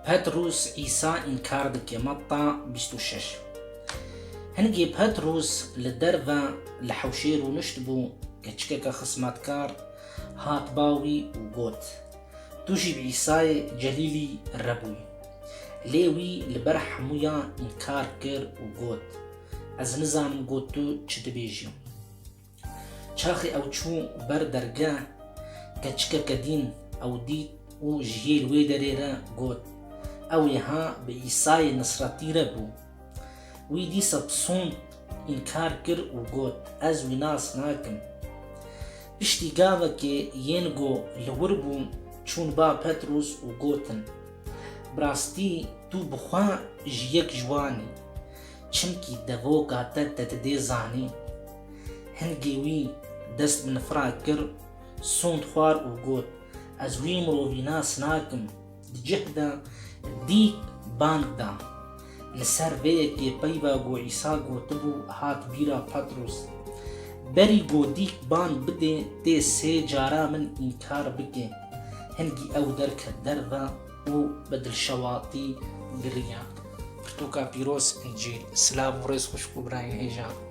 بطرس عیسی انکار دکه مطا 26 هنگی بطرس لدروا لحوشير ونشتبو كتشكك خصماتكار هات باوي وقوت توجي بعيساي جليلي الربوي ليوي لبرح مويا انكار كر وقوت از نزان قوتو چدبيجيو چاخي او چو بر درگاه كتشكك دين او ديت و جيل ويدريرا قوت او يها بعيساي نصراتي ربو ويدي سبسون انكار كر وقوت از ويناس ناكم بشتي قاوة كي ينقو لوربو چون با بطرس وقوتن براستي تو بخوا جيك جواني چمكي دغو قاتت تتدي زاني هنگي وي دست من فراكر سون خوار وقوت از وي مروفيناس ناكم جهدا ديك باندا لسر ويكي بيبا قو عيسى قو تبو هات بيرا بطرس بري قو ديك بان بدي تي سي جارا من انكار بكي هنگي او درك دربا و بدل شواطي قريا برتوكا بيروس انجيل سلام وريس خوشكو براين ايجان